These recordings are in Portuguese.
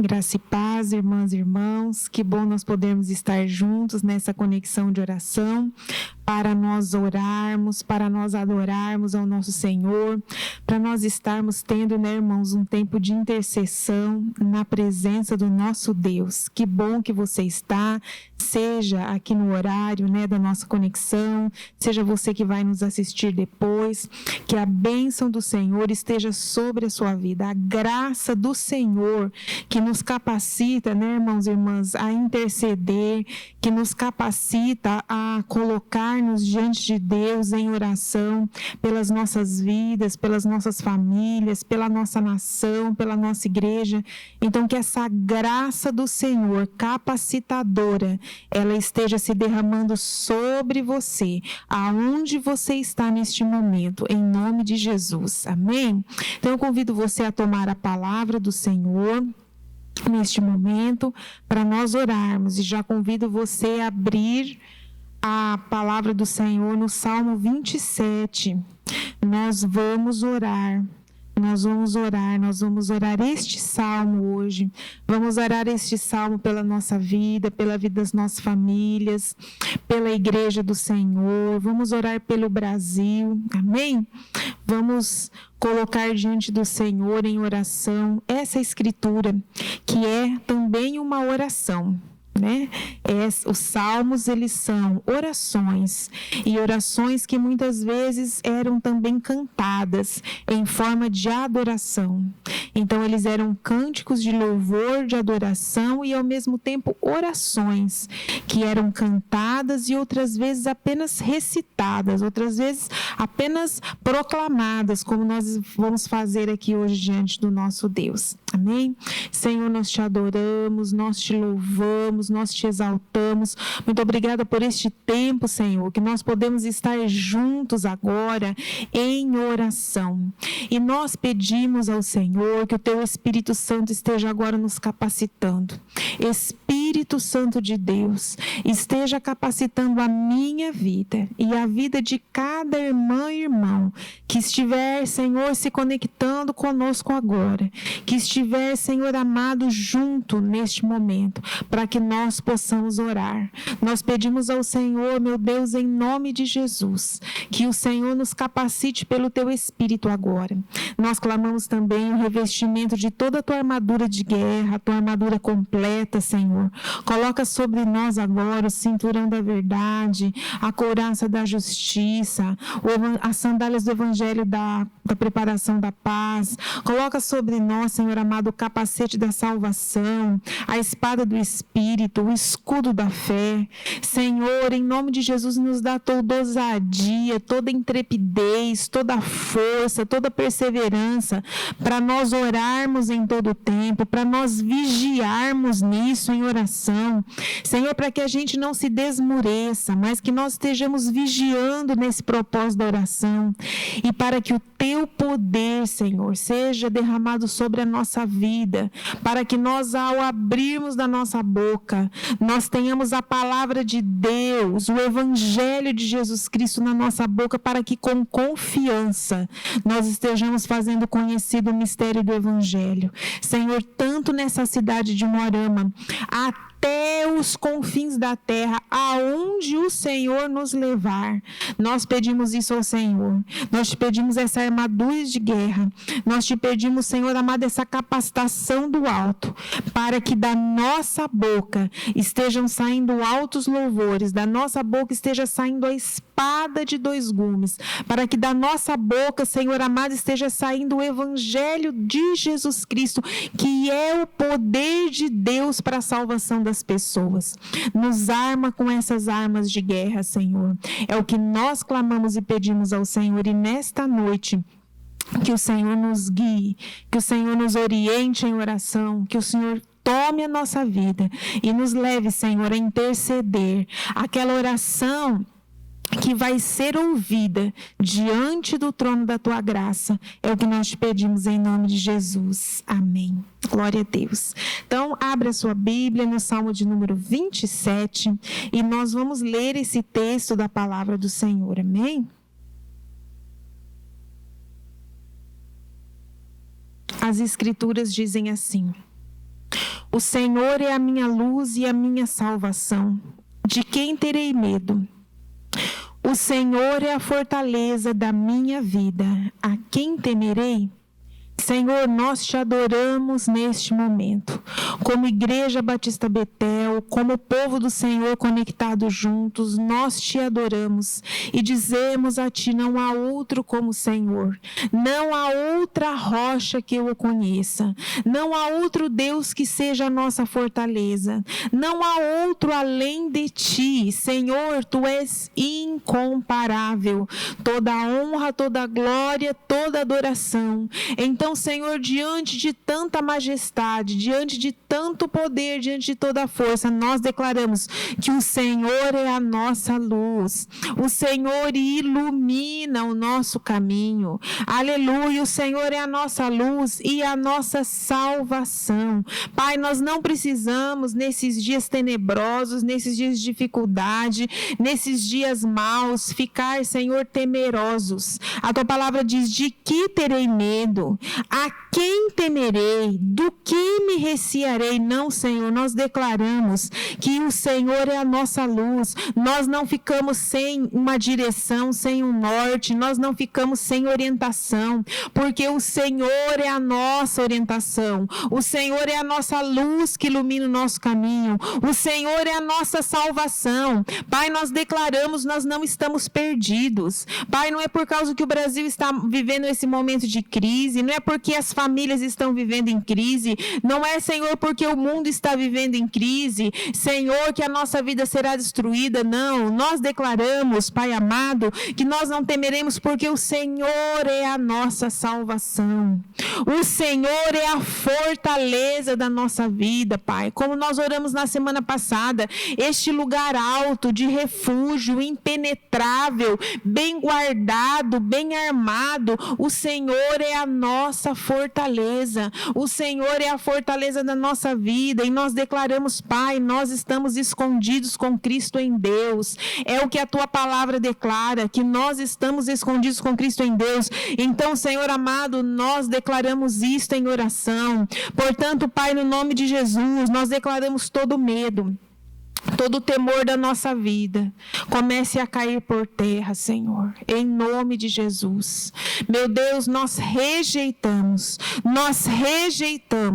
Graça e paz, irmãs e irmãos, que bom nós podermos estar juntos nessa conexão de oração, para nós orarmos, para nós adorarmos ao nosso Senhor, para nós estarmos tendo, né, irmãos, um tempo de intercessão na presença do nosso Deus. Que bom que você está, seja aqui no horário, né, da nossa conexão, seja você que vai nos assistir depois, que a bênção do Senhor esteja sobre a sua vida, a graça do Senhor que nos capacita, né, irmãos e irmãs, a interceder, que nos capacita a colocar-nos diante de Deus em oração pelas nossas vidas, pelas nossas famílias, pela nossa nação, pela nossa igreja. Então, que essa graça do Senhor capacitadora, ela esteja se derramando sobre você, aonde você está neste momento, em nome de Jesus. Amém? Então, eu convido você a tomar a palavra do Senhor neste momento, para nós orarmos, e já convido você a abrir a palavra do Senhor no Salmo 27. Nós vamos orar este salmo hoje. Vamos orar este salmo pela nossa vida, pela vida das nossas famílias, pela igreja do Senhor. Vamos orar pelo Brasil, amém? Vamos colocar diante do Senhor em oração essa escritura, que é também uma oração, né? Os salmos, eles são orações, e orações que muitas vezes eram também cantadas em forma de adoração. Então, eles eram cânticos de louvor, de adoração, e ao mesmo tempo orações que eram cantadas e outras vezes apenas recitadas, outras vezes apenas proclamadas, como nós vamos fazer aqui hoje diante do nosso Deus. Amém? Senhor, nós te adoramos, nós te louvamos, nós te exaltamos. Muito obrigada por este tempo, Senhor, que nós podemos estar juntos agora em oração. E nós pedimos ao Senhor que o teu Espírito Santo esteja agora nos capacitando. Espírito Santo de Deus, esteja capacitando a minha vida e a vida de cada irmã e irmão que estiver, Senhor, se conectando conosco agora, que estiver, Senhor amado, junto neste momento, para que nós possamos orar. Nós pedimos ao Senhor, meu Deus, em nome de Jesus, que o Senhor nos capacite pelo teu Espírito agora. Nós clamamos também o revestimento de toda a tua armadura de guerra, a tua armadura completa, Senhor. Coloca sobre nós agora o cinturão da verdade, a couraça da justiça, as sandálias do evangelho da preparação da paz. Coloca sobre nós, Senhor amado, o capacete da salvação, a espada do Espírito, o escudo da fé. Senhor, em nome de Jesus, nos dá toda ousadia, toda intrepidez, toda força, toda perseverança, para nós orarmos em todo o tempo, para nós vigiarmos nisso em oração. Senhor, para que a gente não se desmureça, mas que nós estejamos vigiando nesse propósito da oração, e para que o teu poder, Senhor, seja derramado sobre a nossa vida, para que nós, ao abrirmos da nossa boca, nós tenhamos a palavra de Deus, o Evangelho de Jesus Cristo na nossa boca, para que com confiança nós estejamos fazendo conhecido o mistério do Evangelho. Senhor, tanto nessa cidade de Moarama, até os confins da terra, aonde o Senhor nos levar, nós pedimos isso ao Senhor. Nós te pedimos essa armadura de guerra. Nós te pedimos, Senhor amado, essa capacitação do alto, para que da nossa boca estejam saindo altos louvores, da nossa boca esteja saindo a espada de dois gumes, para que da nossa boca, Senhor amado, esteja saindo o Evangelho de Jesus Cristo, que é o poder de Deus para a salvação das pessoas. Nos arma com essas armas de guerra, Senhor. É o que nós clamamos e pedimos ao Senhor, e nesta noite, que o Senhor nos guie, que o Senhor nos oriente em oração, que o Senhor tome a nossa vida e nos leve, Senhor, a interceder aquela oração que vai ser ouvida diante do trono da tua graça. É o que nós te pedimos em nome de Jesus. Amém. Glória a Deus. Então, abra a sua Bíblia no Salmo de número 27 e nós vamos ler esse texto da palavra do Senhor. Amém? As Escrituras dizem assim: O Senhor é a minha luz e a minha salvação. De quem terei medo? O Senhor é a fortaleza da minha vida. A quem temerei? Senhor, nós te adoramos neste momento, como Igreja Batista Betel, como povo do Senhor conectados juntos, nós te adoramos e dizemos a ti, não há outro como o Senhor, não há outra rocha que eu o conheça, não há outro Deus que seja a nossa fortaleza, não há outro além de ti, Senhor, tu és incomparável, toda a honra, toda a glória, toda a adoração. Então, Senhor, diante de tanta majestade, diante de tanto poder, diante de toda a força, nós declaramos que o Senhor é a nossa luz, o Senhor ilumina o nosso caminho, aleluia, o Senhor é a nossa luz e a nossa salvação. Pai, nós não precisamos nesses dias tenebrosos, nesses dias de dificuldade, nesses dias maus, ficar, Senhor, temerosos. A tua palavra diz, de que terei medo? A quem temerei? Do que me recearei? Não, Senhor, nós declaramos que o Senhor é a nossa luz. Nós não ficamos sem uma direção, sem um norte, nós não ficamos sem orientação, porque o Senhor é a nossa orientação. O Senhor é a nossa luz que ilumina o nosso caminho. O Senhor é a nossa salvação. Pai, nós declaramos, nós não estamos perdidos. Pai, não é por causa que o Brasil está vivendo esse momento de crise, não é porque as famílias estão vivendo em crise, não é, Senhor, porque o mundo está vivendo em crise, Senhor, que a nossa vida será destruída, não. Nós declaramos, Pai amado, que nós não temeremos porque o Senhor é a nossa salvação. O Senhor é a fortaleza da nossa vida, Pai. Como nós oramos na semana passada, este lugar alto de refúgio, impenetrável, bem guardado, bem armado, o Senhor é a nossa fortaleza, o Senhor é a fortaleza da nossa vida, e nós declaramos, Pai, nós estamos escondidos com Cristo em Deus, é o que a tua palavra declara, que nós estamos escondidos com Cristo em Deus. Então, Senhor amado, nós declaramos isto em oração. Portanto, Pai, no nome de Jesus, nós declaramos todo medo, todo o temor da nossa vida comece a cair por terra, Senhor, em nome de Jesus. Meu Deus, nós rejeitamos,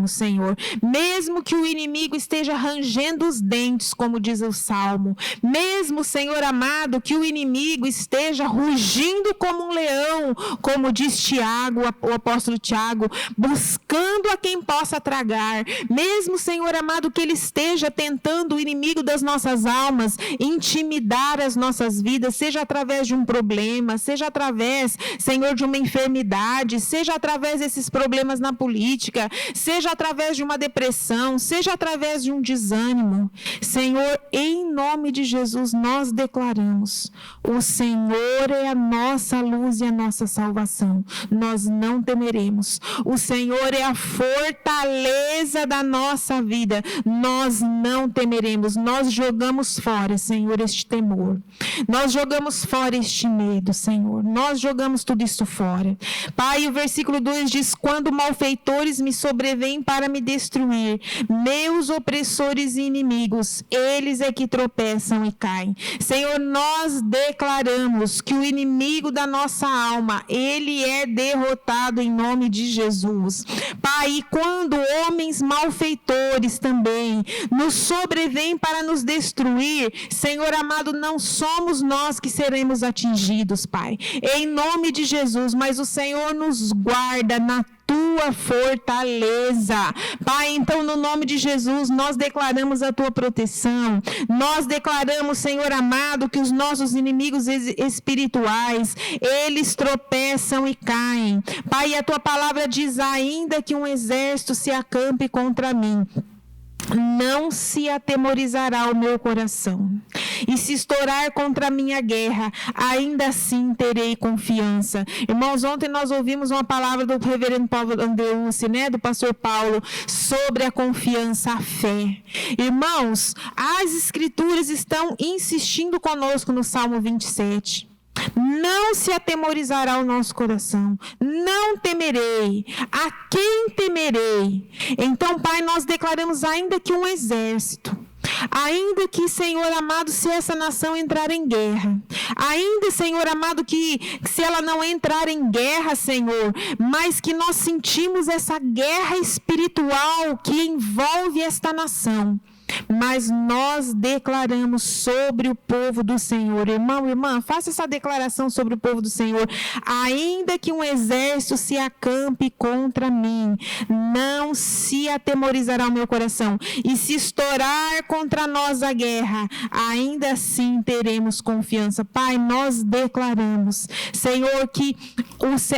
Senhor, mesmo que o inimigo esteja rangendo os dentes, como diz o Salmo, mesmo, Senhor amado, que o inimigo esteja rugindo como um leão, como diz Tiago, o apóstolo Tiago, buscando a quem possa tragar, mesmo, Senhor amado, que ele esteja tentando, o inimigo das nossas almas, intimidar as nossas vidas, seja através de um problema, seja através, Senhor, de uma enfermidade, seja através desses problemas na política, seja através de uma depressão, seja através de um desânimo. Senhor, em nome de Jesus, nós declaramos, o Senhor é a nossa luz e a nossa salvação. Nós não temeremos. O Senhor é a fortaleza da nossa vida. Nós não temeremos. Nós jogamos fora, Senhor, este temor. Nós jogamos fora este medo, Senhor. Nós jogamos tudo isso fora. Pai, o versículo 2 diz, quando malfeitores me sobrevêm para me destruir, meus opressores e inimigos, eles é que tropeçam e caem. Senhor, nós declaramos que o inimigo da nossa alma, ele é derrotado em nome de Jesus. Pai, e quando homens malfeitores também nos sobrevêm para nos destruir, Senhor amado, não somos nós que seremos atingidos, Pai, em nome de Jesus, mas o Senhor nos guarda na tua fortaleza. Pai, então no nome de Jesus, nós declaramos a tua proteção, nós declaramos, Senhor amado, que os nossos inimigos espirituais, eles tropeçam e caem. Pai, a tua palavra diz, ainda que um exército se acampe contra mim, não se atemorizará o meu coração. E se estourar contra a minha guerra, ainda assim terei confiança. Irmãos, ontem nós ouvimos uma palavra do reverendo Paulo Andreucci, do pastor Paulo, sobre a confiança, a fé. Irmãos, as escrituras estão insistindo conosco no Salmo 27. Não se atemorizará o nosso coração. Não temerei. A quem temerei? Então, Pai, nós declaramos ainda que um exército, ainda que, Senhor amado, se essa nação entrar em guerra, ainda, Senhor amado, que se ela não entrar em guerra, Senhor, mas que nós sentimos essa guerra espiritual que envolve esta nação, mas nós declaramos sobre o povo do Senhor. Irmão, irmã, faça essa declaração sobre o povo do Senhor. Ainda que um exército se acampe contra mim, não se atemorizará o meu coração. E se estourar contra nós a guerra, ainda assim teremos confiança. Pai, nós declaramos, Senhor, que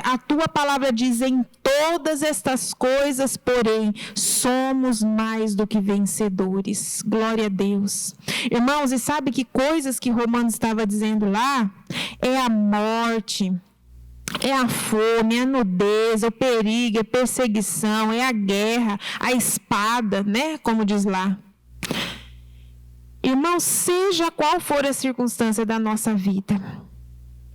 a tua palavra diz: em todas estas coisas, porém, somos mais do que vencedores. Glória a Deus. Irmãos, e sabe que coisas que Romanos estava dizendo lá? É a morte, é a fome, é a nudez, é o perigo, é a perseguição, é a guerra, a espada, né? Como diz lá. Irmãos, seja qual for a circunstância da nossa vida,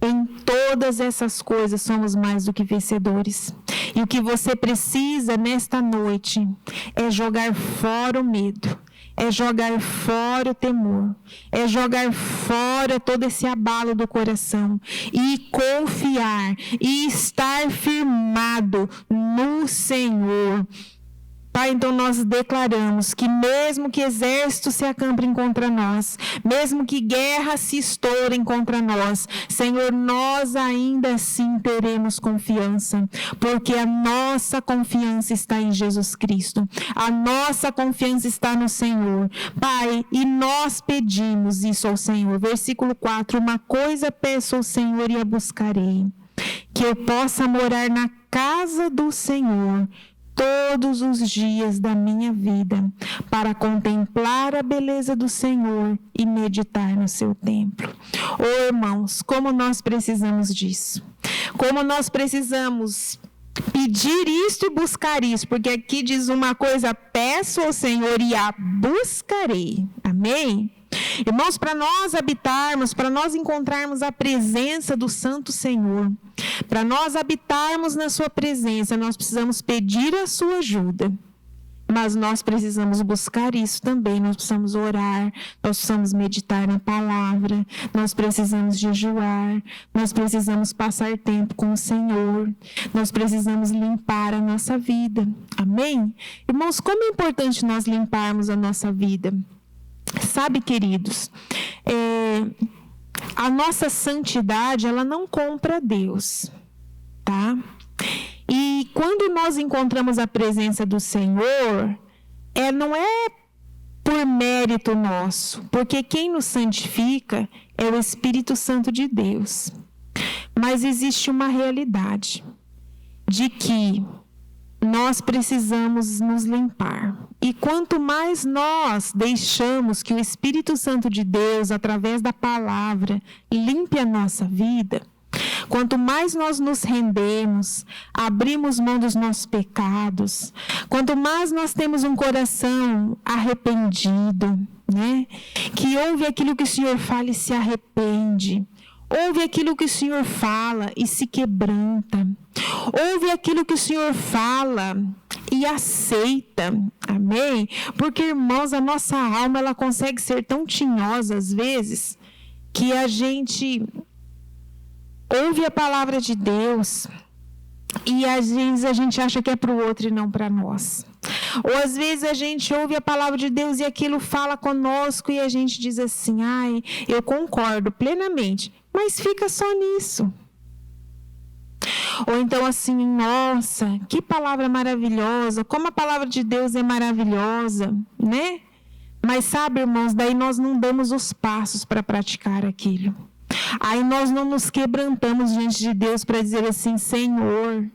em todas essas coisas somos mais do que vencedores. E o que você precisa nesta noite é jogar fora o medo, é jogar fora o temor, é jogar fora todo esse abalo do coração e confiar e estar firmado no Senhor. Pai, então nós declaramos que mesmo que exércitos se acampem contra nós, mesmo que guerras se estourem contra nós, Senhor, nós ainda assim teremos confiança, porque a nossa confiança está em Jesus Cristo, a nossa confiança está no Senhor. Pai, e nós pedimos isso ao Senhor. Versículo 4, uma coisa peço ao Senhor e a buscarei, que eu possa morar na casa do Senhor todos os dias da minha vida, para contemplar a beleza do Senhor e meditar no seu templo. Oh, irmãos, como nós precisamos disso. Como nós precisamos pedir isso e buscar isso, porque aqui diz uma coisa: peço ao Senhor e a buscarei. Amém? Irmãos, para nós habitarmos, para nós encontrarmos a presença do Santo Senhor, para nós habitarmos na sua presença, nós precisamos pedir a sua ajuda. Mas nós precisamos buscar isso também, nós precisamos orar, nós precisamos meditar na palavra, nós precisamos jejuar, nós precisamos passar tempo com o Senhor, nós precisamos limpar a nossa vida. Amém? Irmãos, como é importante nós limparmos a nossa vida. Sabe, queridos, a nossa santidade, ela não compra Deus, tá? E quando nós encontramos a presença do Senhor, não é por mérito nosso, porque quem nos santifica é o Espírito Santo de Deus. Mas existe uma realidade de que nós precisamos nos limpar. E quanto mais nós deixamos que o Espírito Santo de Deus, através da palavra, limpe a nossa vida, quanto mais nós nos rendemos, abrimos mão dos nossos pecados, quanto mais nós temos um coração arrependido, né? Que ouve aquilo que o Senhor fala e se arrepende, ouve aquilo que o Senhor fala e se quebranta, ouve aquilo que o Senhor fala e aceita. Amém? Porque, irmãos, a nossa alma, ela consegue ser tão tinhosa às vezes, que a gente ouve a palavra de Deus e às vezes a gente acha que é para o outro e não para nós. Ou às vezes a gente ouve a palavra de Deus e aquilo fala conosco e a gente diz assim: ai, eu concordo plenamente, mas fica só nisso. Ou então assim: nossa, que palavra maravilhosa, como a palavra de Deus é maravilhosa, né? Mas sabe, irmãos, daí nós não damos os passos para praticar aquilo. Aí nós não nos quebrantamos diante de Deus para dizer assim: Senhor,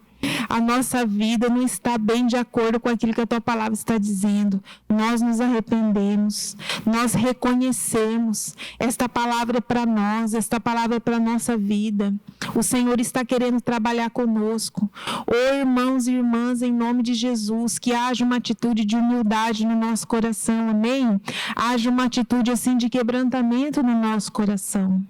a nossa vida não está bem de acordo com aquilo que a tua palavra está dizendo. Nós nos arrependemos, nós reconhecemos, esta palavra é para nós, esta palavra é para a nossa vida. O Senhor está querendo trabalhar conosco. Oh, irmãos e irmãs, em nome de Jesus, que haja uma atitude de humildade no nosso coração, amém? Haja uma atitude assim de quebrantamento no nosso coração.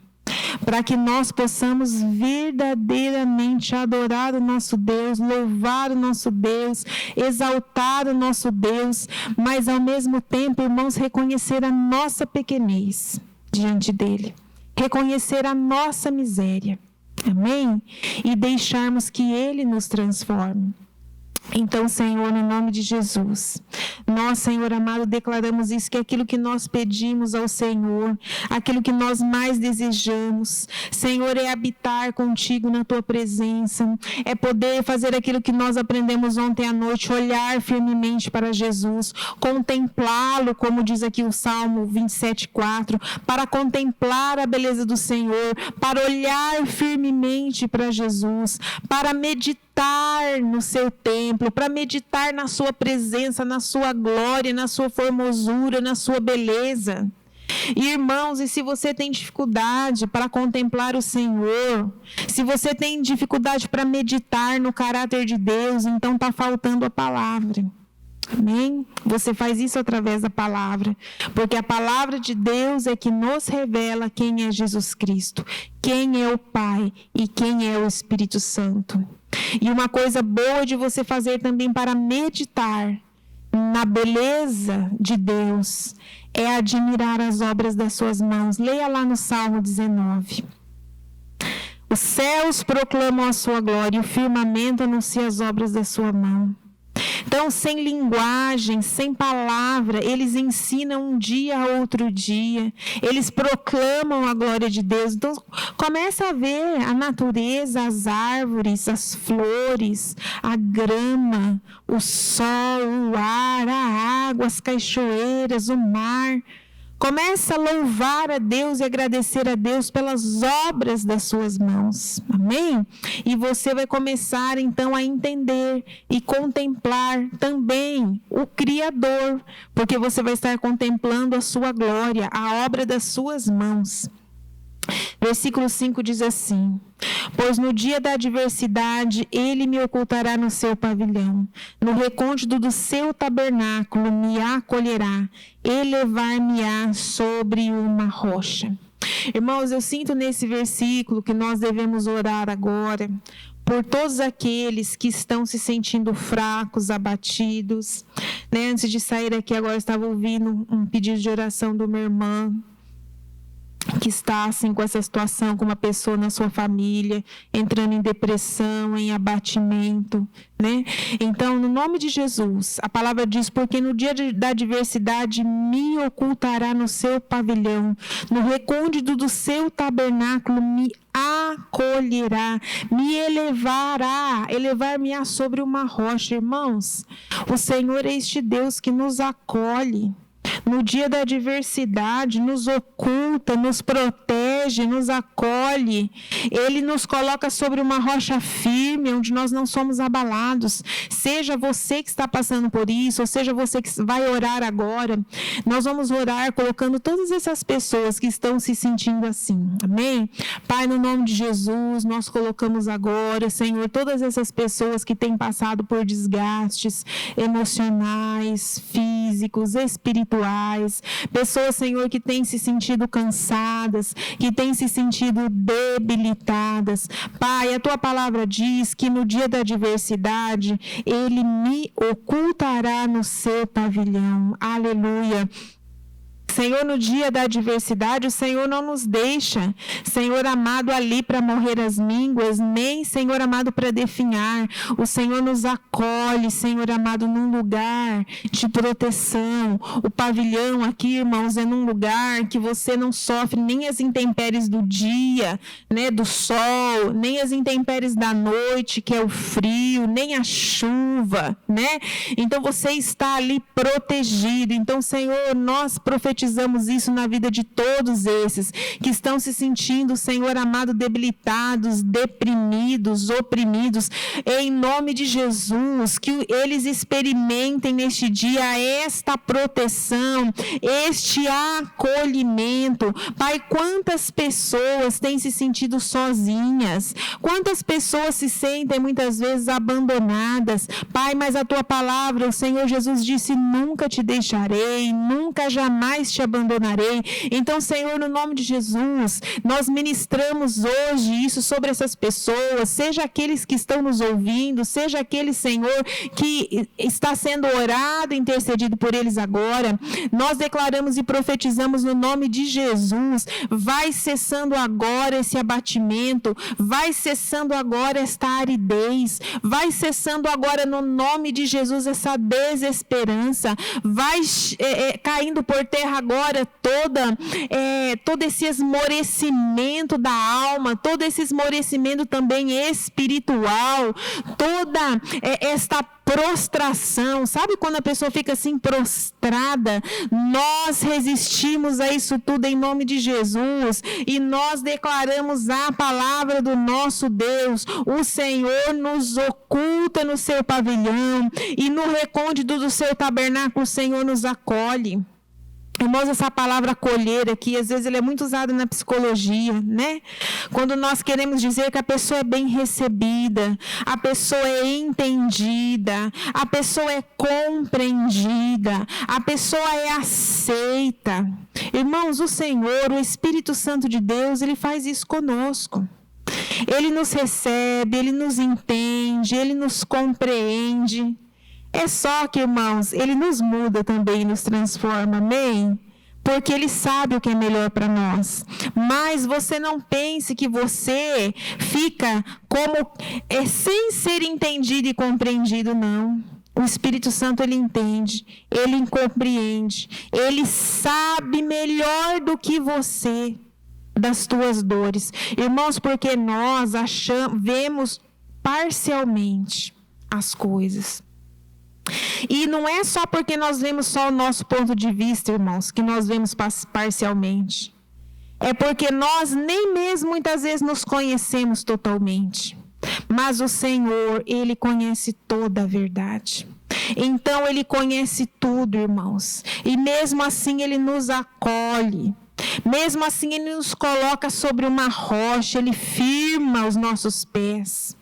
para que nós possamos verdadeiramente adorar o nosso Deus, louvar o nosso Deus, exaltar o nosso Deus, mas ao mesmo tempo, irmãos, reconhecer a nossa pequenez diante dele, reconhecer a nossa miséria, amém? E deixarmos que ele nos transforme. Então, Senhor, no nome de Jesus, nós, Senhor amado, declaramos isso, que é aquilo que nós pedimos ao Senhor, aquilo que nós mais desejamos, Senhor, é habitar contigo na tua presença, é poder fazer aquilo que nós aprendemos ontem à noite, olhar firmemente para Jesus, contemplá-lo, como diz aqui o Salmo 27:4, para contemplar a beleza do Senhor, para olhar firmemente para Jesus, para meditar no seu templo, para meditar na sua presença, na sua glória, na sua formosura, na sua beleza. Irmãos, e se você tem dificuldade para contemplar o Senhor, se você tem dificuldade para meditar no caráter de Deus, então está faltando a palavra. Amém? Você faz isso através da palavra, porque a palavra de Deus é que nos revela quem é Jesus Cristo, quem é o Pai e quem é o Espírito Santo. E uma coisa boa de você fazer também para meditar na beleza de Deus é admirar as obras das suas mãos. Leia lá no Salmo 19. Os céus proclamam a sua glória e o firmamento anuncia as obras da sua mão. Então, sem linguagem, sem palavra, eles ensinam um dia a outro dia, eles proclamam a glória de Deus. Então, começa a ver a natureza, as árvores, as flores, a grama, o sol, o ar, a água, as cachoeiras, o mar. Começa a louvar a Deus e agradecer a Deus pelas obras das suas mãos. Amém? E você vai começar então a entender e contemplar também o Criador, porque você vai estar contemplando a sua glória, a obra das suas mãos. Versículo 5 diz assim: pois no dia da adversidade ele me ocultará no seu pavilhão, no recôndito do seu tabernáculo me acolherá, elevar-me-á sobre uma rocha. Irmãos, eu sinto nesse versículo que nós devemos orar agora por todos aqueles que estão se sentindo fracos, abatidos. Antes de sair aqui agora, eu estava ouvindo um pedido de oração de uma irmã que está assim com essa situação, com uma pessoa na sua família, entrando em depressão, em abatimento, Então, no nome de Jesus, a palavra diz, porque no dia da adversidade me ocultará no seu pavilhão, no recôndito do seu tabernáculo me acolherá, me elevar-me-á sobre uma rocha. Irmãos, o Senhor é este Deus que nos acolhe. No dia da adversidade, nos oculta, nos protege, nos acolhe. Ele nos coloca sobre uma rocha firme, onde nós não somos abalados. Seja você que está passando por isso, ou seja você que vai orar agora, nós vamos orar colocando todas essas pessoas que estão se sentindo assim. Amém? Pai, no nome de Jesus, nós colocamos agora, Senhor, todas essas pessoas que têm passado por desgastes emocionais, físicos, espirituais, pessoas, Senhor, que têm se sentido cansadas, que têm se sentido debilitadas. Pai, a tua palavra diz que no dia da adversidade, ele me ocultará no seu pavilhão. Aleluia. Senhor, no dia da adversidade, o Senhor não nos deixa, Senhor amado, ali para morrer as mínguas, nem, Senhor amado, para definhar. O Senhor nos acolhe, Senhor amado, num lugar de proteção. O pavilhão aqui, irmãos, é num lugar que você não sofre nem as intempéries do dia, do sol, nem as intempéries da noite, que é o frio, nem a chuva, Então, você está ali protegido. Então, Senhor, nós profetizamos isso na vida de todos esses que estão se sentindo, Senhor amado, debilitados, deprimidos, oprimidos. Em nome de Jesus, que eles experimentem neste dia esta proteção, este acolhimento. Pai, quantas pessoas têm se sentido sozinhas? Quantas pessoas se sentem muitas vezes abandonadas? Pai, mas a tua palavra, o Senhor Jesus disse, nunca te deixarei, nunca jamais te te abandonarei. Então, Senhor, no nome de Jesus, nós ministramos hoje isso sobre essas pessoas, seja aqueles que estão nos ouvindo, seja aquele, Senhor, que está sendo orado, intercedido por eles agora. Nós declaramos e profetizamos no nome de Jesus, vai cessando agora esse abatimento, vai cessando agora esta aridez, vai cessando agora no nome de Jesus essa desesperança, vai caindo por terra agora todo esse esmorecimento da alma, todo esse esmorecimento também espiritual, toda esta prostração, sabe quando a pessoa fica assim prostrada? Nós resistimos a isso tudo em nome de Jesus e nós declaramos a palavra do nosso Deus. O Senhor nos oculta no seu pavilhão e no recôndito do seu tabernáculo o Senhor nos acolhe. Irmãos, essa palavra acolher aqui, às vezes ela é muito usada na psicologia, né? Quando nós queremos dizer que a pessoa é bem recebida, a pessoa é entendida, a pessoa é compreendida, a pessoa é aceita. Irmãos, o Senhor, o Espírito Santo de Deus, Ele faz isso conosco. Ele nos recebe, Ele nos entende, Ele nos compreende. É só que, irmãos, Ele nos muda também, nos transforma, amém? Porque Ele sabe o que é melhor para nós. Mas você não pense que você fica como sem ser entendido e compreendido, não. O Espírito Santo, Ele entende, Ele compreende, Ele sabe melhor do que você das tuas dores. Irmãos, porque nós vemos parcialmente as coisas. E não é só porque nós vemos só o nosso ponto de vista, irmãos, que nós vemos parcialmente. É porque nós nem mesmo muitas vezes nos conhecemos totalmente. Mas o Senhor, Ele conhece toda a verdade. Então, Ele conhece tudo, irmãos. E mesmo assim, Ele nos acolhe. Mesmo assim, Ele nos coloca sobre uma rocha. Ele firma os nossos pés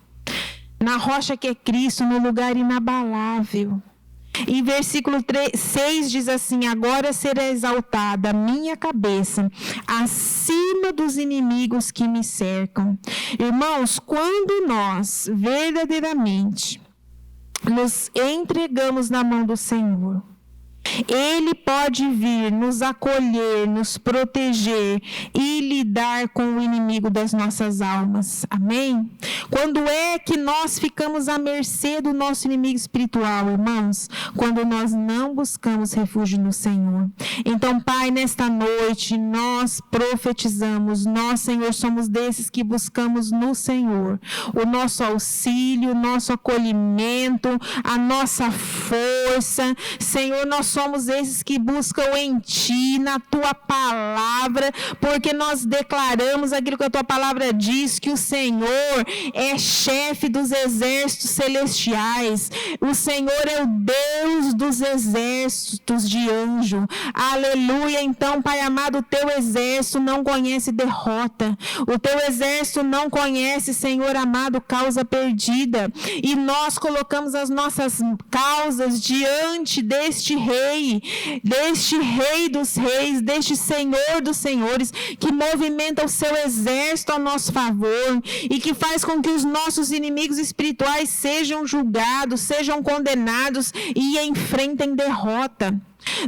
na rocha que é Cristo, no lugar inabalável. E versículo 6 diz assim: agora será exaltada a minha cabeça acima dos inimigos que me cercam. Irmãos, quando nós verdadeiramente nos entregamos na mão do Senhor, Ele pode vir nos acolher, nos proteger e lidar com o inimigo das nossas almas. Amém? Quando é que nós ficamos à mercê do nosso inimigo espiritual, irmãos? Quando nós não buscamos refúgio no Senhor. Então, Pai, nesta noite, nós profetizamos. Nós, Senhor, somos desses que buscamos no Senhor o nosso auxílio, o nosso acolhimento, a nossa força. Senhor, nós somos esses que buscam em Ti, na Tua palavra, porque nós declaramos aquilo que a Tua palavra diz, que o Senhor é chefe dos exércitos celestiais, o Senhor é o Deus dos exércitos de anjo. Aleluia. Então, Pai amado, o Teu exército não conhece derrota, o Teu exército não conhece, Senhor amado, causa perdida, e nós colocamos as nossas causas diante deste Rei dos Reis, deste Senhor dos Senhores, que movimenta o seu exército ao nosso favor e que faz com que os nossos inimigos espirituais sejam julgados, sejam condenados e enfrentem derrota.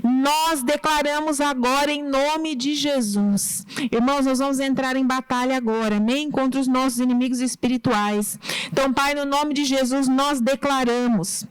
Nós declaramos agora em nome de Jesus. Irmãos, nós vamos entrar em batalha agora, amém? Contra os nossos inimigos espirituais. Então, Pai, no nome de Jesus, nós declaramos,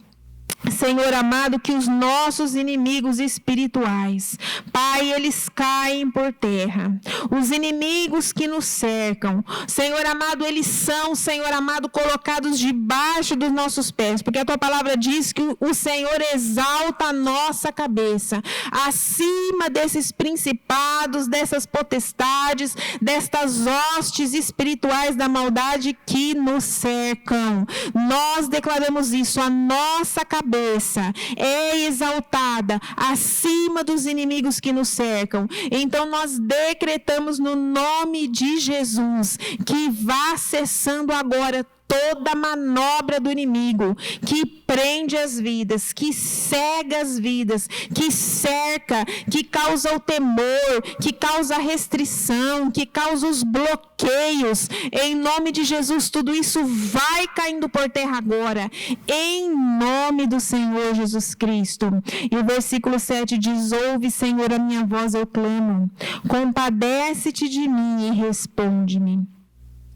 Senhor amado, que os nossos inimigos espirituais, Pai, eles caem por terra. Os inimigos que nos cercam, Senhor amado, eles são, Senhor amado, colocados debaixo dos nossos pés, porque a Tua palavra diz que o Senhor exalta a nossa cabeça acima desses principados, dessas potestades, destas hostes espirituais da maldade que nos cercam. Nós declaramos isso, a nossa cabeça é exaltada acima dos inimigos que nos cercam. Então nós decretamos no nome de Jesus que vá cessando agora toda manobra do inimigo que prende as vidas, que cega as vidas, que cerca, que causa o temor, que causa a restrição, que causa os bloqueios. Em nome de Jesus, tudo isso vai caindo por terra agora, em nome do Senhor Jesus Cristo. E o versículo 7 diz: ouve, Senhor, a minha voz, eu clamo, compadece-te de mim e responde-me.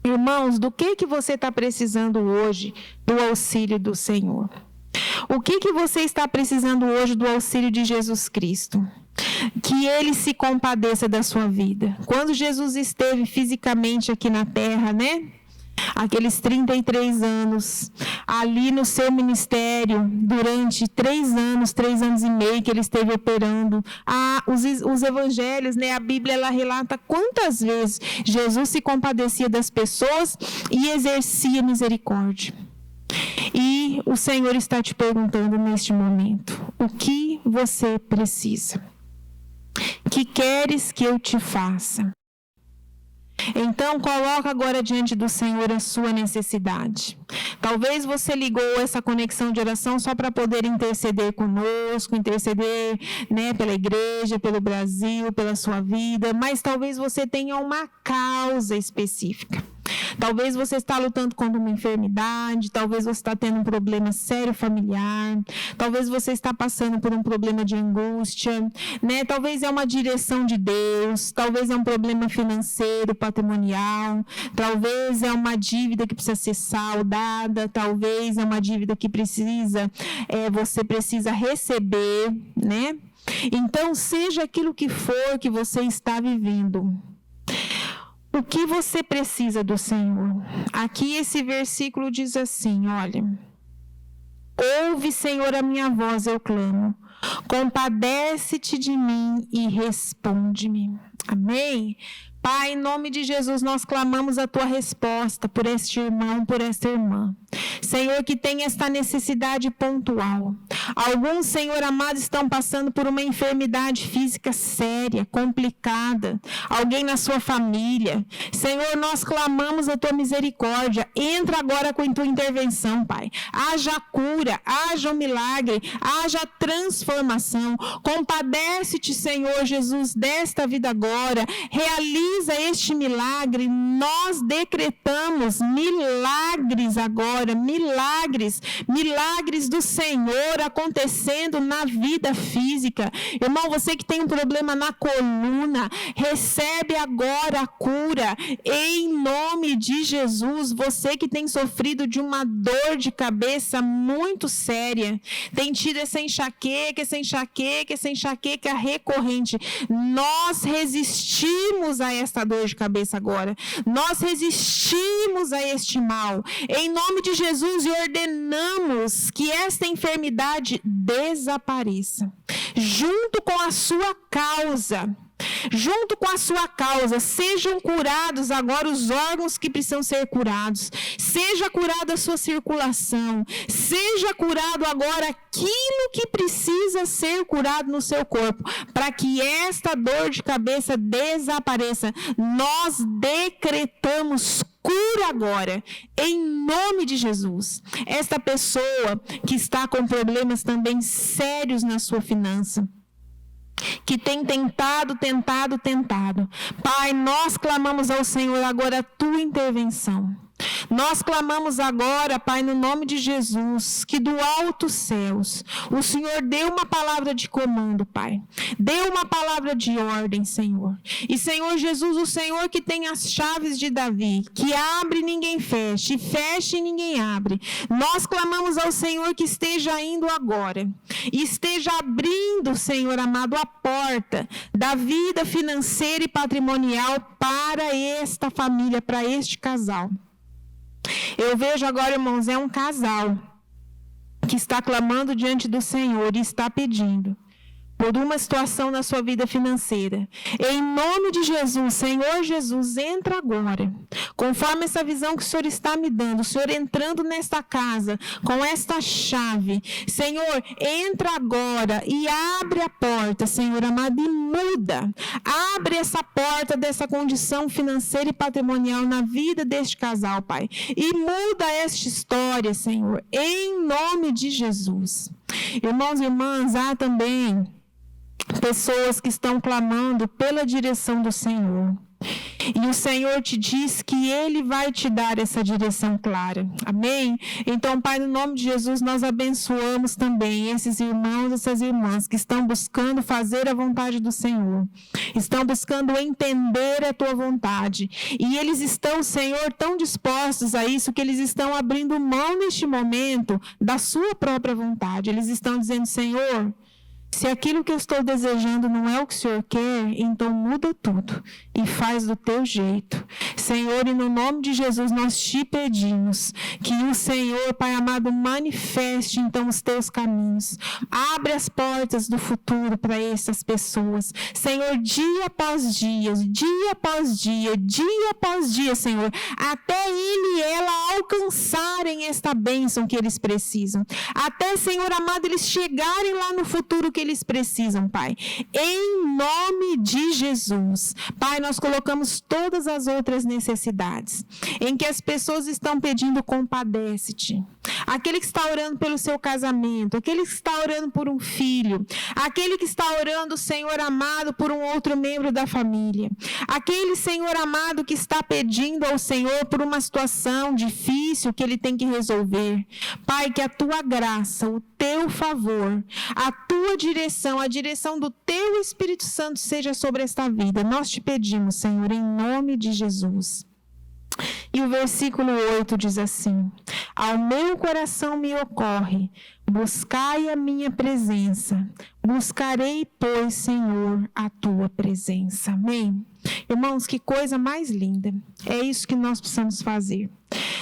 Irmãos, do que você está precisando hoje do auxílio do Senhor? O que você está precisando hoje do auxílio de Jesus Cristo? Que Ele se compadeça da sua vida. Quando Jesus esteve fisicamente aqui na terra, né? Aqueles 33 anos, ali no seu ministério, durante 3 anos e meio que ele esteve operando. Os evangelhos, né, a Bíblia, ela relata quantas vezes Jesus se compadecia das pessoas e exercia misericórdia. E o Senhor está te perguntando neste momento: o que você precisa? Que queres que eu te faça? Então, coloca agora diante do Senhor a sua necessidade. Talvez você ligou essa conexão de oração só para poder interceder conosco, interceder, né, pela igreja, pelo Brasil, pela sua vida, mas talvez você tenha uma causa específica. Talvez você está lutando contra uma enfermidade, talvez você está tendo um problema sério familiar, talvez você está passando por um problema de angústia, né? Talvez é uma direção de Deus, talvez é um problema financeiro, patrimonial, talvez é uma dívida que precisa ser saldada, talvez é uma dívida que você precisa receber, né? Então, seja aquilo que for que você está vivendo, o que você precisa do Senhor? Aqui esse versículo diz assim, olha: ouve, Senhor, a minha voz, eu clamo, compadece-te de mim e responde-me. Amém? Pai, em nome de Jesus, nós clamamos a tua resposta por este irmão, por esta irmã. Senhor, que tem esta necessidade pontual. Alguns, Senhor amado, estão passando por uma enfermidade física séria, complicada. Alguém na sua família. Senhor, nós clamamos a tua misericórdia. Entra agora com a tua intervenção, Pai. Haja cura, haja um milagre, haja transformação. Compadece-te, Senhor Jesus, desta vida agora. Realiza este milagre. Nós decretamos milagres agora, milagres do Senhor acontecendo na vida física. Irmão, você que tem um problema na coluna, recebe agora a cura em nome de Jesus. Você que tem sofrido de uma dor de cabeça muito séria, tem tido essa enxaqueca recorrente, nós resistimos a esta dor de cabeça agora. Nós resistimos a este mal. Em nome de Jesus, e ordenamos que esta enfermidade desapareça. Junto com a sua causa. Junto com a sua causa, sejam curados agora os órgãos que precisam ser curados, seja curada a sua circulação, seja curado agora aquilo que precisa ser curado no seu corpo, para que esta dor de cabeça desapareça. Nós decretamos cura agora, em nome de Jesus. Esta pessoa que está com problemas também sérios na sua finança, que tem tentado. Pai, nós clamamos ao Senhor agora a tua intervenção. Nós clamamos agora, Pai, no nome de Jesus, que do alto céus, o Senhor dê uma palavra de comando, Pai. Dê uma palavra de ordem, Senhor. E, Senhor Jesus, o Senhor que tem as chaves de Davi, que abre e ninguém feche, fecha e ninguém abre. Nós clamamos ao Senhor que esteja indo agora, e esteja abrindo, Senhor amado, a porta da vida financeira e patrimonial para esta família, para este casal. Eu vejo agora, irmãos, é um casal que está clamando diante do Senhor e está pedindo, por uma situação na sua vida financeira. Em nome de Jesus, Senhor Jesus, entra agora. Conforme essa visão que o Senhor está me dando, o Senhor entrando nesta casa com esta chave. Senhor, entra agora e abre a porta, Senhor amado, e muda. Abre essa porta dessa condição financeira e patrimonial na vida deste casal, Pai. E muda esta história, Senhor, em nome de Jesus. Irmãos e irmãs, há também pessoas que estão clamando pela direção do Senhor. E o Senhor te diz que Ele vai te dar essa direção clara. Amém? Então, Pai, no nome de Jesus, nós abençoamos também esses irmãos e essas irmãs que estão buscando fazer a vontade do Senhor. Estão buscando entender a Tua vontade. E eles estão, Senhor, tão dispostos a isso que eles estão abrindo mão neste momento da Sua própria vontade. Eles estão dizendo, Senhor, se aquilo que eu estou desejando não é o que o Senhor quer, então muda tudo e faz do teu jeito. Senhor, e no nome de Jesus nós te pedimos que o Senhor, Pai amado, manifeste então os teus caminhos. Abre as portas do futuro para essas pessoas. Senhor, dia após dia, Senhor, até ele e ela alcançarem esta bênção que eles precisam. Até, Senhor amado, eles chegarem lá no futuro que eles precisam, Pai. Em nome de Jesus. Pai, nós colocamos todas as outras necessidades em que as pessoas estão pedindo, compadece-te. Aquele que está orando pelo seu casamento, aquele que está orando por um filho, aquele que está orando, Senhor amado, por um outro membro da família, aquele, Senhor amado, que está pedindo ao Senhor por uma situação difícil que ele tem que resolver. Pai, que a tua graça, o teu favor, a tua direção, a direção do teu Espírito Santo seja sobre esta vida. Nós te pedimos, Senhor, em nome de Jesus. E o versículo 8 diz assim: ao meu coração me ocorre, buscai a minha presença, buscarei, pois, Senhor, a tua presença. Amém? Irmãos, que coisa mais linda. É isso que nós precisamos fazer.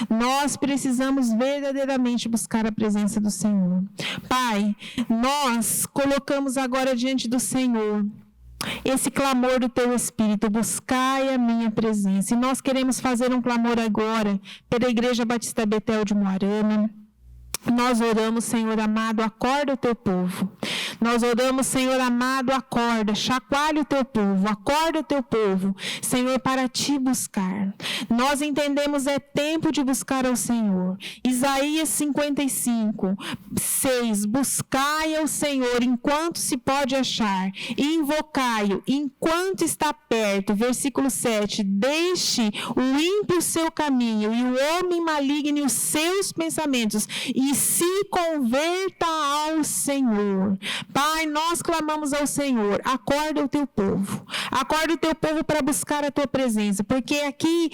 Nós precisamos verdadeiramente buscar a presença do Senhor. Pai, nós colocamos agora diante do Senhor esse clamor do teu Espírito, buscai a minha presença. E nós queremos fazer um clamor agora pela Igreja Batista Betel de Moarama. Nós oramos, Senhor amado, acorda o teu povo. Nós oramos, Senhor amado, acorda, chacoalha o teu povo, acorda o teu povo, Senhor, para te buscar. Nós entendemos, é tempo de buscar ao Senhor. Isaías 55, 6, buscai ao Senhor enquanto se pode achar, e invocai-o enquanto está perto. Versículo 7, deixe o ímpio o seu caminho, e o homem maligno os seus pensamentos, e se converta ao Senhor. Pai, nós clamamos ao Senhor, acorda o teu povo para buscar a tua presença, porque aqui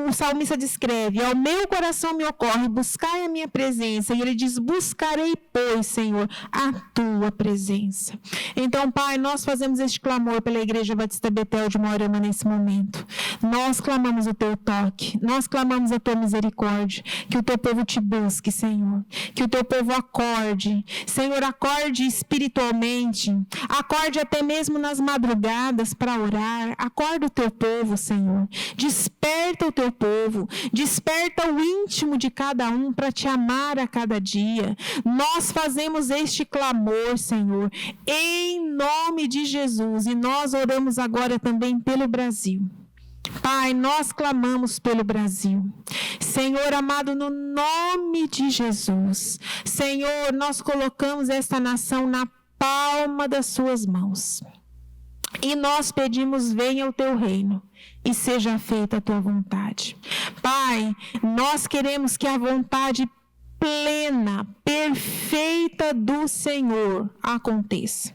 o salmista descreve, ao meu coração me ocorre, buscai a minha presença, e ele diz, buscarei, pois, Senhor, a tua presença. Então, Pai, nós fazemos este clamor pela Igreja Batista Betel de Moarama nesse momento. Nós clamamos o teu toque, nós clamamos a tua misericórdia, que o teu povo te busque, Senhor, que o teu povo acorde, Senhor, acorde espiritualmente, acorde até mesmo nas madrugadas para orar, acorda o teu povo, Senhor, desperta o teu povo, desperta o íntimo de cada um para te amar a cada dia. Nós fazemos este clamor, Senhor, em nome de Jesus, e nós oramos agora também pelo Brasil. Pai, nós clamamos pelo Brasil. Senhor amado, no nome de Jesus, Senhor, nós colocamos esta nação na palma das suas mãos. E nós pedimos, venha o teu reino e seja feita a tua vontade. Pai, nós queremos que a vontade plena, perfeita do Senhor aconteça.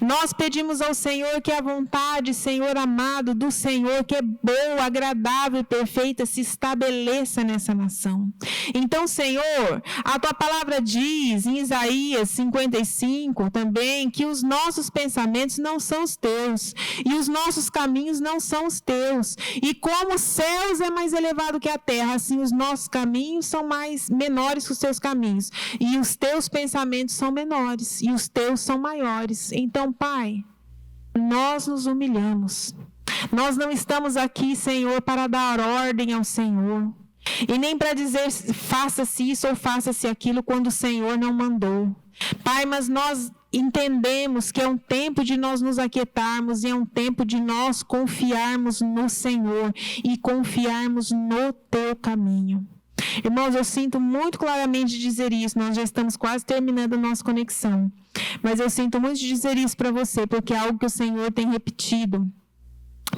Nós pedimos ao Senhor que a vontade, Senhor amado, do Senhor, que é boa, agradável e perfeita, se estabeleça nessa nação. Então, Senhor, a tua palavra diz em Isaías 55 também que os nossos pensamentos não são os teus e os nossos caminhos não são os teus. E como os céus é mais elevado que a terra, assim os nossos caminhos são menores que os teus caminhos. E os teus pensamentos são menores e os teus são maiores. Então, Então, Pai, nós nos humilhamos. Nós não estamos aqui, Senhor, para dar ordem ao Senhor. E nem para dizer faça-se isso ou faça-se aquilo quando o Senhor não mandou. Pai, mas nós entendemos que é um tempo de nós nos aquietarmos e é um tempo de nós confiarmos no Senhor e confiarmos no Teu caminho. Irmãos, eu sinto muito claramente dizer isso, nós já estamos quase terminando a nossa conexão, mas eu sinto muito dizer isso para você, porque é algo que o Senhor tem repetido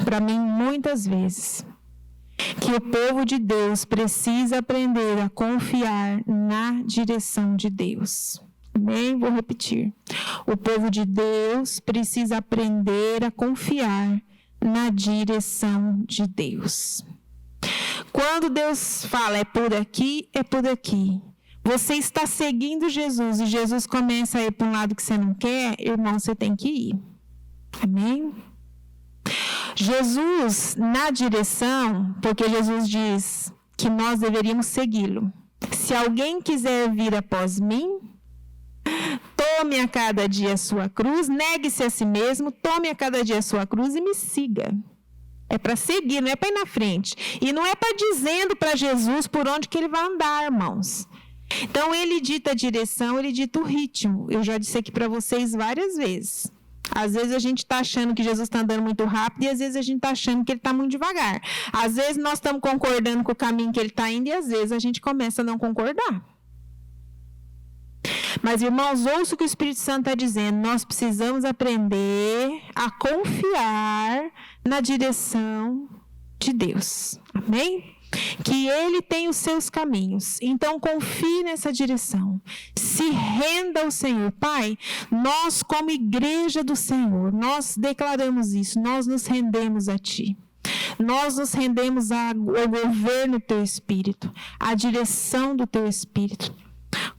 para mim muitas vezes, que o povo de Deus precisa aprender a confiar na direção de Deus. Amém? Vou repetir. O povo de Deus precisa aprender a confiar na direção de Deus. Quando Deus fala é por aqui, é por aqui. Você está seguindo Jesus e Jesus começa a ir para um lado que você não quer, irmão, você tem que ir. Amém? Jesus na direção, porque Jesus diz que nós deveríamos segui-lo. Se alguém quiser vir após mim, tome a cada dia a sua cruz, negue-se a si mesmo, tome a cada dia a sua cruz e me siga. É para seguir, não é para ir na frente. E não é para dizendo para Jesus por onde que ele vai andar, irmãos. Então, ele dita a direção, ele dita o ritmo. Eu já disse aqui para vocês várias vezes. Às vezes a gente está achando que Jesus está andando muito rápido e às vezes a gente está achando que ele está muito devagar. Às vezes nós estamos concordando com o caminho que ele está indo e às vezes a gente começa a não concordar. Mas, irmãos, ouça o que o Espírito Santo está dizendo. Nós precisamos aprender a confiar na direção de Deus. Amém? Que Ele tem os seus caminhos. Então, confie nessa direção. Se renda ao Senhor. Pai, nós como igreja do Senhor, nós declaramos isso. Nós nos rendemos a Ti. Nós nos rendemos ao governo do Teu Espírito, à direção do Teu Espírito.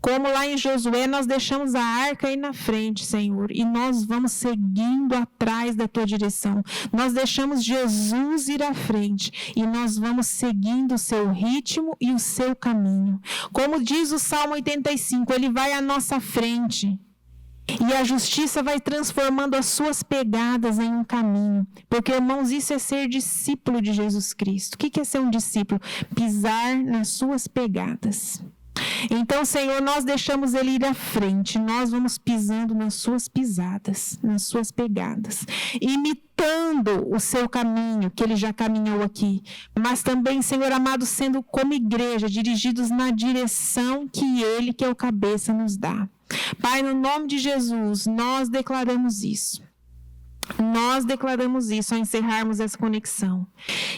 Como lá em Josué, nós deixamos a arca aí na frente, Senhor, e nós vamos seguindo atrás da Tua direção. Nós deixamos Jesus ir à frente e nós vamos seguindo o Seu ritmo e o Seu caminho. Como diz o Salmo 85, Ele vai à nossa frente e a justiça vai transformando as suas pegadas em um caminho. Porque, irmãos, isso é ser discípulo de Jesus Cristo. O que é ser um discípulo? Pisar nas suas pegadas. Então, Senhor, nós deixamos Ele ir à frente, nós vamos pisando nas suas pisadas, nas suas pegadas, imitando o seu caminho, que Ele já caminhou aqui, mas também, Senhor amado, sendo como igreja, dirigidos na direção que Ele, que é o cabeça, nos dá. Pai, no nome de Jesus, nós declaramos isso. Nós declaramos isso ao encerrarmos essa conexão.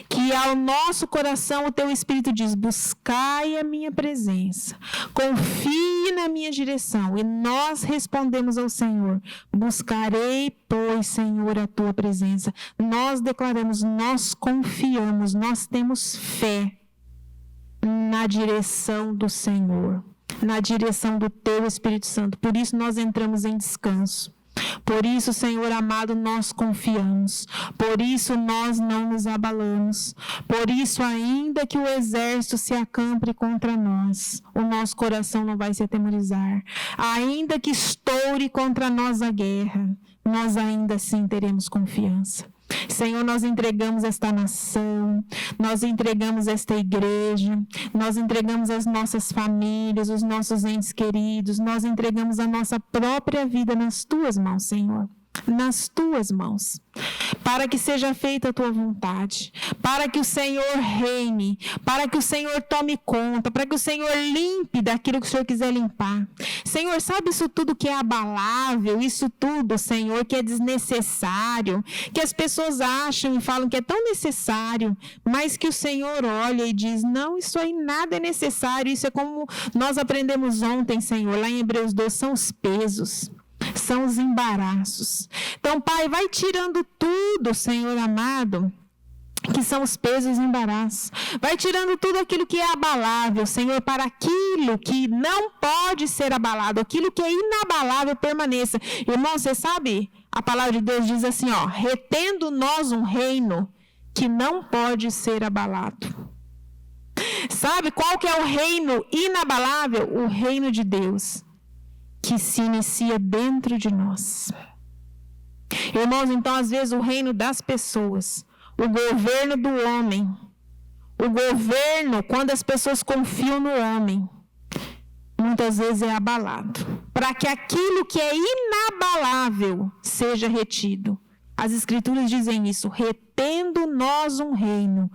Que ao nosso coração o Teu Espírito diz: buscai a minha presença, confie na minha direção. E nós respondemos ao Senhor: buscarei, pois, Senhor, a Tua presença. Nós declaramos, nós confiamos, nós temos fé na direção do Senhor, na direção do Teu Espírito Santo. Por isso nós entramos em descanso. Por isso, Senhor amado, nós confiamos. Por isso, nós não nos abalamos. Por isso, ainda que o exército se acampe contra nós, o nosso coração não vai se atemorizar. Ainda que estoure contra nós a guerra, nós ainda assim teremos confiança. Senhor, nós entregamos esta nação, nós entregamos esta igreja, nós entregamos as nossas famílias, os nossos entes queridos, nós entregamos a nossa própria vida nas Tuas mãos, Senhor. Nas Tuas mãos, para que seja feita a Tua vontade, para que o Senhor reine, para que o Senhor tome conta, para que o Senhor limpe daquilo que o Senhor quiser limpar. Senhor, sabe isso tudo que é abalável, isso tudo, Senhor, que é desnecessário, que as pessoas acham e falam que é tão necessário, mas que o Senhor olha e diz: não, isso aí nada é necessário. Isso é como nós aprendemos ontem, Senhor, lá em Hebreus 2, são os pesos, são os embaraços. Então, Pai, vai tirando tudo, Senhor amado, que são os pesos e embaraços. Vai tirando tudo aquilo que é abalável, Senhor, para aquilo que não pode ser abalado, aquilo que é inabalável permaneça. Irmão, você sabe, a palavra de Deus diz assim, ó: retendo nós um reino que não pode ser abalado. Sabe qual que é o reino inabalável? O reino de Deus, que se inicia dentro de nós. Irmãos, então, às vezes, o reino das pessoas, o governo do homem, o governo, quando as pessoas confiam no homem, muitas vezes é abalado, para que aquilo que é inabalável seja retido. As Escrituras dizem isso, retendo nós um reino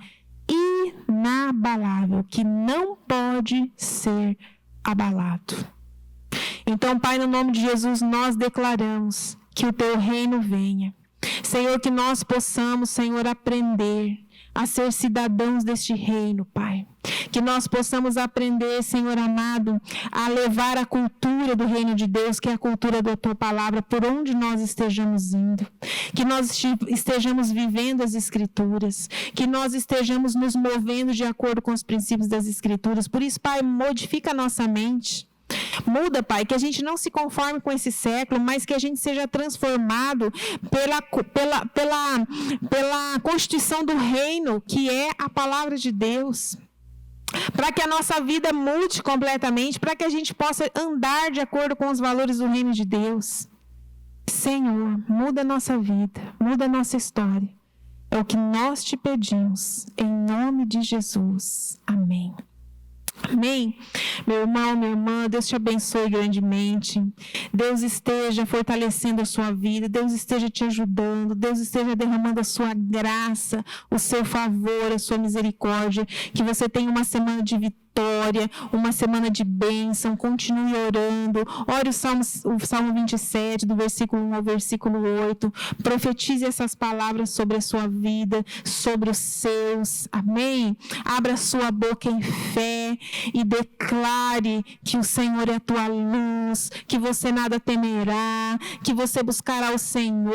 inabalável, que não pode ser abalado. Então, Pai, no nome de Jesus, nós declaramos que o Teu reino venha. Senhor, que nós possamos, Senhor, aprender a ser cidadãos deste reino, Pai. Que nós possamos aprender, Senhor amado, a levar a cultura do reino de Deus, que é a cultura da Tua palavra, por onde nós estejamos indo. Que nós estejamos vivendo as Escrituras. Que nós estejamos nos movendo de acordo com os princípios das Escrituras. Por isso, Pai, modifica a nossa mente. Muda, Pai, que a gente não se conforme com esse século, mas que a gente seja transformado pela constituição do reino, que é a palavra de Deus. Para que a nossa vida mude completamente, para que a gente possa andar de acordo com os valores do reino de Deus. Senhor, muda a nossa vida, muda a nossa história. É o que nós te pedimos, em nome de Jesus. Amém. Amém? Meu irmão, minha irmã, Deus te abençoe grandemente. Deus esteja fortalecendo a sua vida. Deus esteja te ajudando. Deus esteja derramando a sua graça, o seu favor, a sua misericórdia. Que você tenha uma semana de vitória, uma semana de bênção. Continue orando. Ore o Salmo 27, do versículo 1 ao versículo 8. Profetize essas palavras sobre a sua vida, sobre os seus. Amém? Abra sua boca em fé e declare que o Senhor é a tua luz, que você nada temerá, que você buscará o Senhor,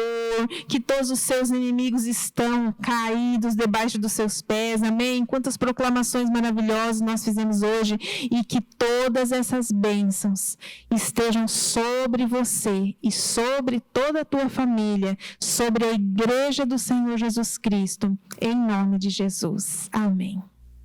que todos os seus inimigos estão caídos debaixo dos seus pés. Amém? Quantas proclamações maravilhosas nós fizemos hoje, e que todas essas bênçãos estejam sobre você e sobre toda a tua família, sobre a igreja do Senhor Jesus Cristo, em nome de Jesus. Amém.